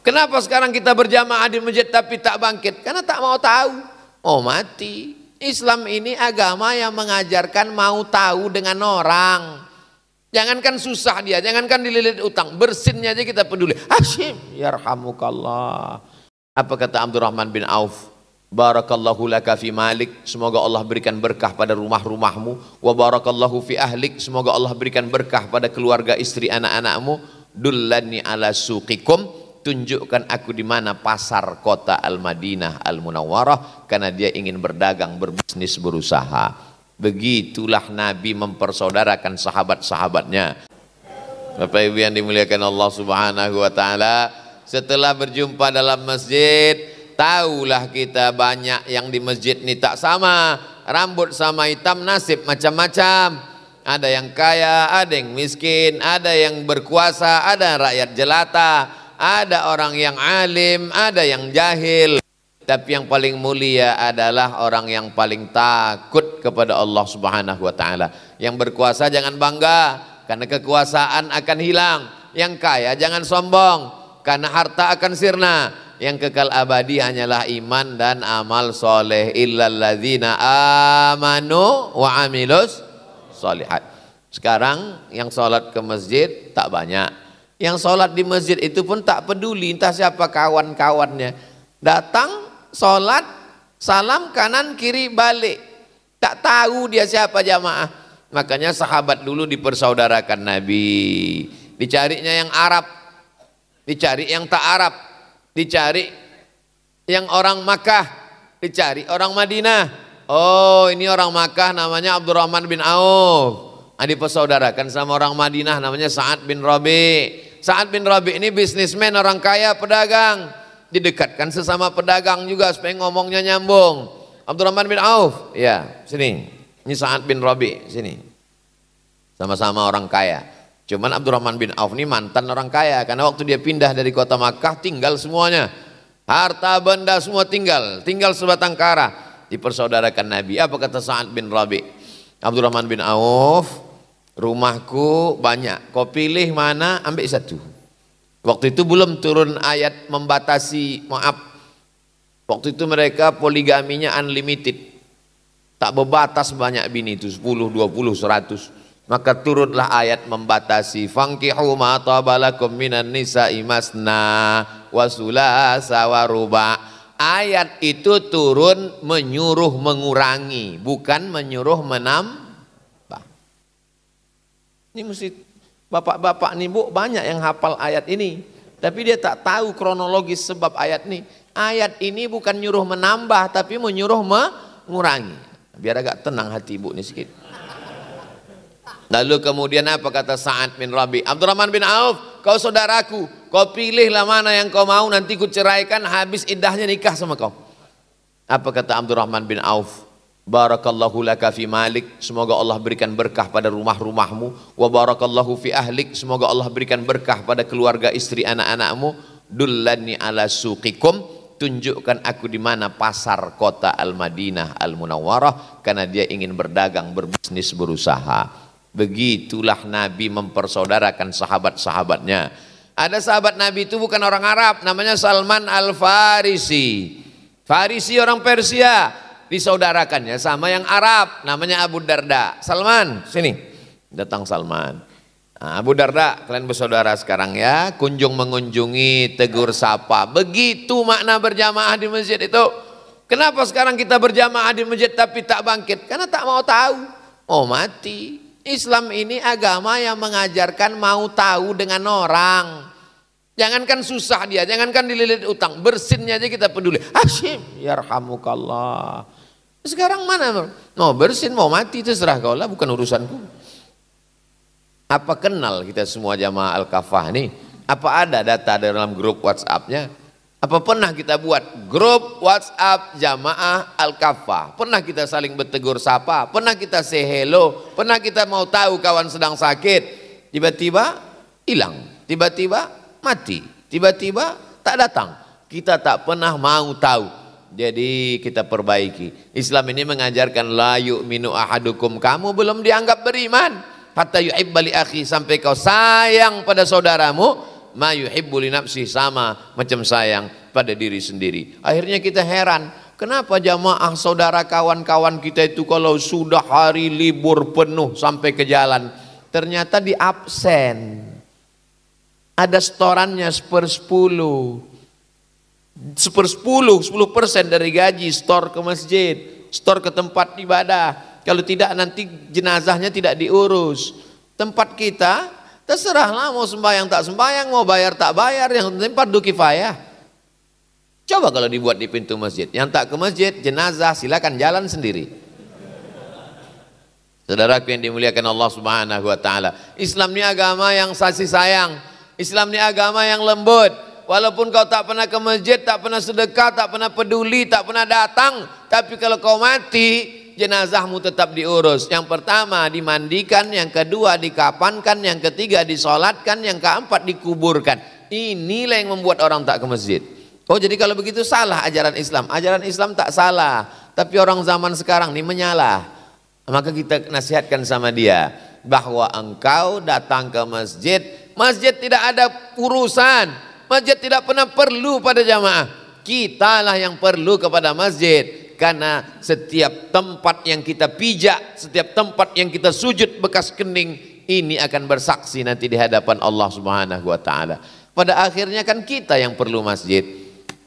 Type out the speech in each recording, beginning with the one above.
Kenapa sekarang kita berjamaah di masjid tapi tak bangkit? Karena tak mau tahu. Oh mati. Islam ini agama yang mengajarkan mau tahu dengan orang. Jangankan susah dia, jangankan dililit utang, bersinnya aja kita peduli. Hashim, yarhamukallah. Apa kata Abdurrahman bin Auf? Barakallahu laka fi malik, semoga Allah berikan berkah pada rumah-rumahmu. Wa barakallahu fi ahlik, semoga Allah berikan berkah pada keluarga, istri, anak-anakmu. Dullani ala suqikum, tunjukkan aku di mana pasar kota Al-Madinah Al-Munawwarah, karena dia ingin berdagang, berbisnis, berusaha. Begitulah Nabi mempersaudarakan sahabat-sahabatnya. Bapak Ibu yang dimuliakan Allah Subhanahu wa taala, setelah berjumpa dalam masjid, tahulah kita banyak yang di masjid ini tak sama, rambut sama hitam, nasib macam-macam. Ada yang kaya, ada yang miskin, ada yang berkuasa, ada rakyat jelata, ada orang yang alim, ada yang jahil. Tapi yang paling mulia adalah orang yang paling takut kepada Allah Subhanahu wa taala. Yang berkuasa jangan bangga, karena kekuasaan akan hilang. Yang kaya jangan sombong, karena harta akan sirna. Yang kekal abadi hanyalah iman dan amal soleh. Illalladzina amanu wa amilus solihat. Sekarang yang sholat ke masjid tak banyak. Yang sholat di masjid itu pun tak peduli entah siapa kawan-kawannya. Datang, sholat, salam kanan kiri balik. Tak tahu dia siapa jamaah. Makanya sahabat dulu dipersaudarakan Nabi. Dicarinya yang Arab, dicari yang tak Arab, dicari yang orang Makkah, dicari orang Madinah. Oh ini orang Makkah namanya Abdurrahman bin Auf, dipersaudarakan sama orang Madinah namanya Sa'ad bin Rabi. Sa'ad bin Rabi ini bisnismen, orang kaya, pedagang. Didekatkan sesama pedagang juga supaya ngomongnya nyambung. Abdurrahman bin Auf, ya sini. Ini Sa'ad bin Rabi, sini. Sama-sama orang kaya. Cuman Abdurrahman bin Auf ini mantan orang kaya, karena waktu dia pindah dari kota Makkah tinggal semuanya, harta benda semua tinggal sebatang kara. Dipersaudarakan Nabi. Apa kata Sa'ad bin Rabi? Abdurrahman bin Auf, rumahku banyak, kau pilih mana, ambil satu. Waktu itu belum turun ayat membatasi, maaf, waktu itu mereka poligaminya unlimited, tak berbatas banyak bini itu, 10, 20, 100. Maka turunlah ayat membatasi, fankihu ma tabalakum minan nisa'i masna wa sulasa wa ruba'. Ayat itu turun menyuruh mengurangi, bukan menyuruh menambah. Ini mesti bapak-bapak nih bu, banyak yang hafal ayat ini, tapi dia tak tahu kronologis sebab ayat ini. Ayat ini bukan nyuruh menambah, tapi menyuruh mengurangi. Biar agak tenang hati ibu nih sedikit. Lalu kemudian apa kata Sa'ad bin Rabi? Abdurrahman bin Auf, kau saudaraku, kau pilihlah mana yang kau mau, nanti ku ceraikan, habis iddahnya nikah sama kau. Apa kata Abdurrahman bin Auf? Barakallahu laka fi malik, semoga Allah berikan berkah pada rumah-rumahmu. Wa barakallahu fi ahlik, semoga Allah berikan berkah pada keluarga, istri, anak-anakmu. Dullani ala suqikum, tunjukkan aku di mana pasar kota Al-Madinah Al-Munawwarah, karena dia ingin berdagang, berbisnis, berusaha. Begitulah Nabi mempersaudarakan sahabat-sahabatnya. Ada sahabat Nabi itu bukan orang Arab, namanya Salman Al-Farisi. Farisi orang Persia, disaudarakannya sama yang Arab, namanya Abu Darda. Salman, sini. Datang Salman. Nah, Abu Darda, kalian bersaudara sekarang ya, kunjung mengunjungi, tegur sapa. Begitu makna berjamaah di masjid itu. Kenapa sekarang kita berjamaah di masjid tapi tak bangkit? Karena tak mau tahu. Oh mati. Islam ini agama yang mengajarkan mau tahu dengan orang. Jangankan susah dia, jangankan dililit utang, bersinnya aja kita peduli. Hashim, yarhamukallah. Sekarang mana? Mau bersin, mau mati, terserah kau lah, bukan urusanku. Apa kenal kita semua jamaah Al-Kafah nih? Apa ada data dalam grup WhatsApp-nya? Apa pernah kita buat grup WhatsApp jamaah Al-Kafah? Pernah kita saling bertegur sapa? Pernah kita say hello? Pernah kita mau tahu kawan sedang sakit? Tiba-tiba hilang, tiba-tiba mati, tiba-tiba tak datang. Kita tak pernah mau tahu. Jadi kita perbaiki. Islam ini mengajarkan la yu'minu ahadukum, kamu belum dianggap beriman hatta yuhibba li akhi, sampai kau sayang pada saudaramu ma yuhibbu li nafsihi, sama macam sayang pada diri sendiri. Akhirnya kita heran, kenapa jamaah saudara kawan-kawan kita itu kalau sudah hari libur penuh sampai ke jalan, ternyata di absen. Ada setorannya 10% dari gaji setor ke masjid, setor ke tempat ibadah. Kalau tidak nanti jenazahnya tidak diurus. Tempat kita terserahlah mau sembahyang tak sembahyang, mau bayar tak bayar, yang penting fardu kifayah. Coba kalau dibuat di pintu masjid, yang tak ke masjid jenazah silakan jalan sendiri. Saudaraku yang dimuliakan Allah Subhanahu wa taala, Islam ini agama yang kasih sayang. Islam ini agama yang lembut. Walaupun kau tak pernah ke masjid, tak pernah sedekah, tak pernah peduli, tak pernah datang, tapi kalau kau mati, jenazahmu tetap diurus. Yang pertama dimandikan, yang kedua dikafankan, yang ketiga disolatkan, yang keempat dikuburkan. Inilah yang membuat orang tak ke masjid. Oh, jadi kalau begitu salah ajaran Islam. Ajaran Islam tak salah, tapi orang zaman sekarang ini menyalah. Maka kita nasihatkan sama dia bahwa engkau datang ke masjid, masjid tidak ada urusan, masjid tidak pernah perlu pada jamaah. Kitalah yang perlu kepada masjid, karena setiap tempat yang kita pijak, setiap tempat yang kita sujud bekas kening, ini akan bersaksi nanti di hadapan Allah Subhanahu wa taala. Pada akhirnya kan kita yang perlu masjid.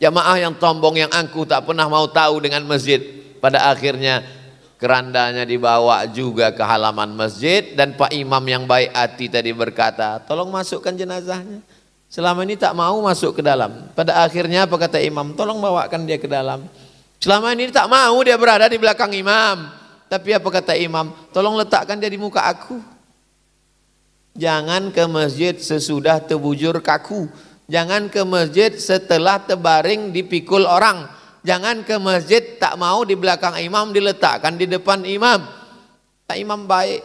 Jamaah yang sombong, yang angkuh, tak pernah mau tahu dengan masjid, pada akhirnya kerandanya dibawa juga ke halaman masjid, dan Pak Imam yang baik hati tadi berkata, tolong masukkan jenazahnya. Selama ini tak mau masuk ke dalam. Pada akhirnya apa kata imam? Tolong bawakan dia ke dalam. Selama ini tak mau dia berada di belakang imam. Tapi apa kata imam? Tolong letakkan dia di muka aku. Jangan ke masjid sesudah terbujur kaku. Jangan ke masjid setelah terbaring dipikul orang. Jangan ke masjid tak mau di belakang imam, diletakkan di depan imam. Pak imam baik,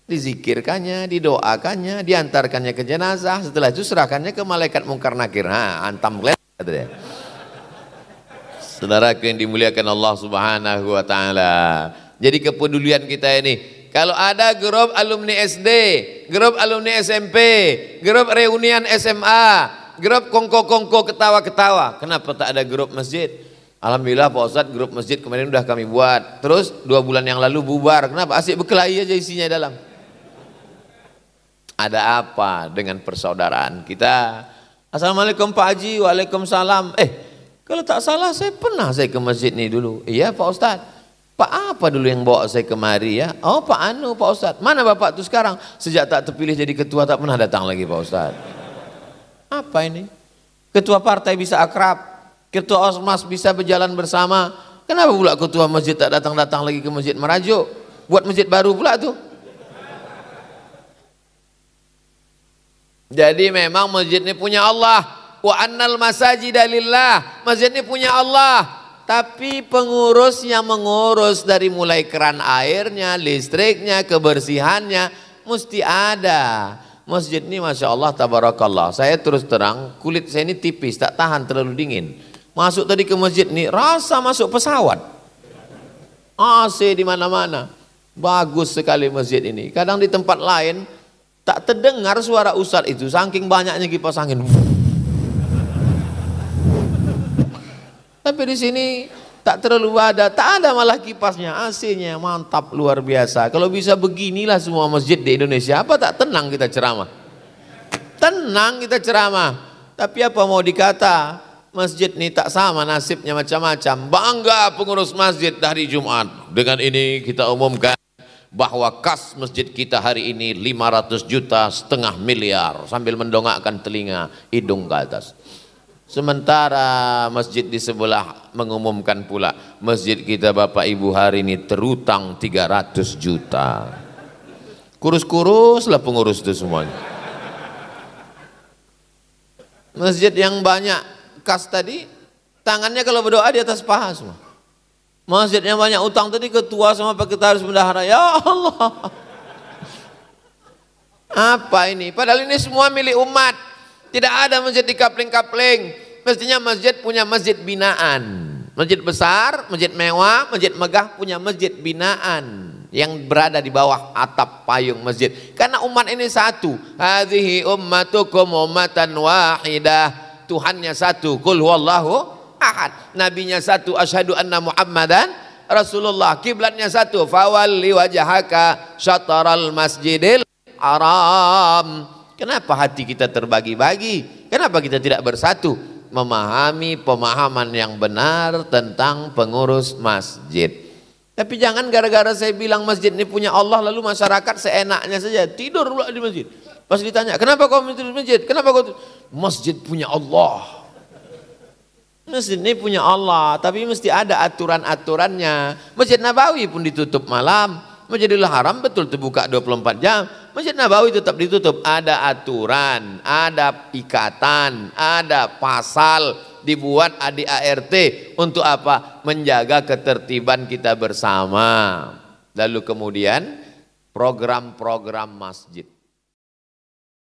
dizikirkannya, didoakannya, diantarkannya ke jenazah. Setelah itu serahkannya ke malaikat mungkar nakir. Antam kalian kata dia. Saudaraku yang dimuliakan Allah Subhanahu wa taala. Jadi kepedulian kita ini, kalau ada grup alumni SD, grup alumni SMP, grup reunian SMA, grup kongko-kongko ketawa-ketawa, kenapa tak ada grup masjid? Alhamdulillah Pak Ustadz, grup masjid kemarin udah kami buat. Terus 2 bulan yang lalu bubar. Kenapa? Asik berkelahi aja isinya dalam. Ada apa dengan persaudaraan kita? Assalamualaikum Pak Haji, waalaikumsalam. Kalau tak salah saya pernah ke masjid nih dulu. Iya Pak Ustadz. Pak apa dulu yang bawa saya kemari ya? Oh Pak Anu Pak Ustadz. Mana Bapak tuh sekarang? Sejak tak terpilih jadi ketua tak pernah datang lagi Pak Ustadz. Apa ini? Ketua partai bisa akrab, ketua ormas bisa berjalan bersama. Kenapa pula ketua masjid tak datang-datang lagi ke masjid Merajuk? Buat masjid baru pula tuh. Jadi memang masjid ini punya Allah. Wa annal masajida lillah. Masjid ini punya Allah. Tapi pengurusnya mengurus dari mulai keran airnya, listriknya, kebersihannya mesti ada. Masjid ini Masya Allah tabarakallah. Saya terus terang, kulit saya ini tipis, tak tahan terlalu dingin. Masuk tadi ke masjid ini rasa masuk pesawat. AC di mana-mana. Bagus sekali masjid ini. Kadang di tempat lain tak terdengar suara ustadz itu, saking banyaknya kipas angin. Tapi di sini tak terlalu ada, tak ada malah kipasnya, AC-nya mantap luar biasa. Kalau bisa beginilah semua masjid di Indonesia, apa tak tenang kita ceramah? Tenang kita ceramah. Tapi apa mau dikata, masjid ini tak sama nasibnya macam-macam. Bangga pengurus masjid hari Jumat. Dengan ini kita umumkan bahwa kas masjid kita hari ini 500 juta, 500 miliar, sambil mendongakkan telinga, hidung ke atas. Sementara masjid di sebelah mengumumkan pula, masjid kita Bapak Ibu hari ini terutang 300 juta. Kurus-kuruslah pengurus itu semuanya. Masjid yang banyak kas tadi, tangannya kalau berdoa di atas paha semua. Masjid yang banyak utang tadi, ketua sama Pak kita harus bendahara. Ya Allah. Apa ini? Padahal ini semua milik umat. Tidak ada masjid di kapling-kapling. Mestinya masjid punya masjid binaan. Masjid besar, masjid mewah, masjid megah punya masjid binaan. yang berada di bawah atap payung masjid. Karena umat ini satu. Hadhihi ummatukum ummatan wahidah. Tuhannya satu. Qul huwallahu ahad. Nabinya satu. Asyhadu anna Muhammadan Rasulullah. Kiblatnya satu. Fawalli wajhaka syatral masjidil haram. Kenapa hati kita terbagi-bagi? Kenapa kita tidak bersatu? Memahami pemahaman yang benar tentang pengurus masjid. Tapi jangan gara-gara saya bilang masjid ini punya Allah lalu masyarakat seenaknya saja tidur pula di masjid. Pas ditanya, kenapa kau tidur di masjid? Kenapa kau masjid punya Allah? Masjid ini punya Allah, tapi mesti ada aturan-aturannya. Masjid Nabawi pun ditutup malam. Masjidil Haram betul terbuka 24 jam. Masjid Nabawi tetap ditutup. Ada aturan, ada ikatan, ada pasal dibuat ADART untuk apa? Menjaga ketertiban kita bersama. Lalu kemudian program-program masjid.